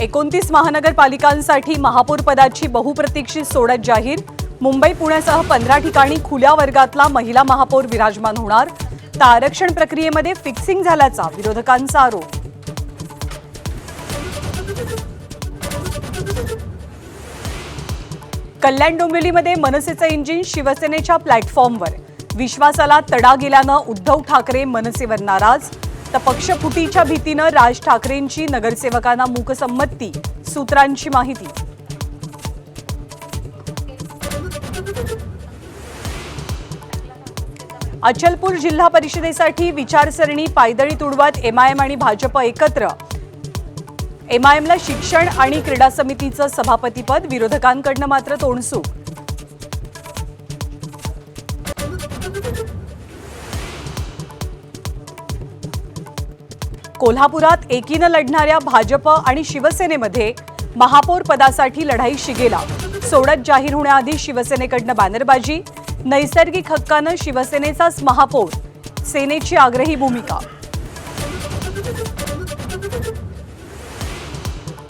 29 महानगरपालिकांसाठी महापौर पदाची बहुप्रतीक्षित सोडत जाहीर। मुंबई पुण्यासह 15 ठिकाणी खुल्या वर्गातला महिला महापौर विराजमान होणार। तर आरक्षण प्रक्रियेमध्ये फिक्सिंग झाल्याचा विरोधकांचा आरोप। कल्याण डोंबिवलीमध्ये मनसेचं इंजिन शिवसेनेच्या प्लॅटफॉर्मवर। विश्वासाला तडा गेल्यानं उद्धव ठाकरे मनसेवर नाराज। तर पक्षफुटीच्या भीतीनं राज ठाकरेंची नगरसेवकांना मूकसंमती, सूत्रांची माहिती। अचलपूर जिल्हा परिषदेसाठी विचारसरणी पायदळी तुडवत एमआयएम आणि भाजप एकत्र। एमआयएमला शिक्षण आणि क्रीडा समितीचं सभापतीपद, विरोधकांकडनं मात्र तोंडसूट। कोल्हापुरात एकीनं लढणाऱ्या भाजप आणि शिवसेनेमध्ये महापौर पदासाठी लढाई शिगेला। सोडत जाहीर होण्याआधी शिवसेनेकडनं बॅनरबाजी। नैसर्गिक हक्कानं शिवसेनेचाच महापौर, सेनेची आग्रही भूमिका।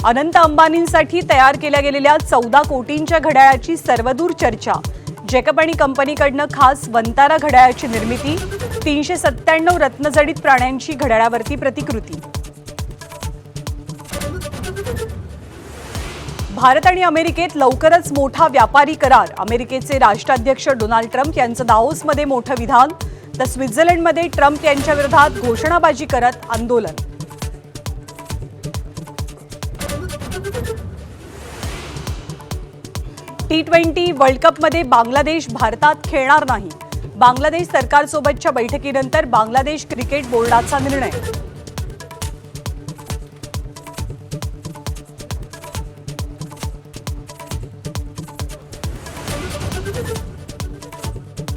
अनंत अंबानींसाठी तयार केल्या गेलेल्या 14 कोटींच्या घड्याळाची सर्वदूर चर्चा। जॅकब आणि कंपनीकडनं खास वंतारा घड्याळाची निर्मिती। 397 रत्नजडित प्राण्यांची घड्याळावरती प्रतिकृती। भारत आणि अमेरिकेत लवकरच मोठा व्यापारी करार। अमेरिकेचे राष्ट्राध्यक्ष डोनाल्ड ट्रम्प यांचं दाओसमध्ये मोठं विधान। तर स्वित्झर्लंडमध्ये ट्रम्प यांच्या विरोधात घोषणाबाजी करत आंदोलन। T20 वर्ल्ड कपमध्ये बांगलादेश भारतात खेळणार नाही। बांगलादेश सरकारसोबतच्या बैठकीनंतर बांगलादेश क्रिकेट बोर्डाचा निर्णय।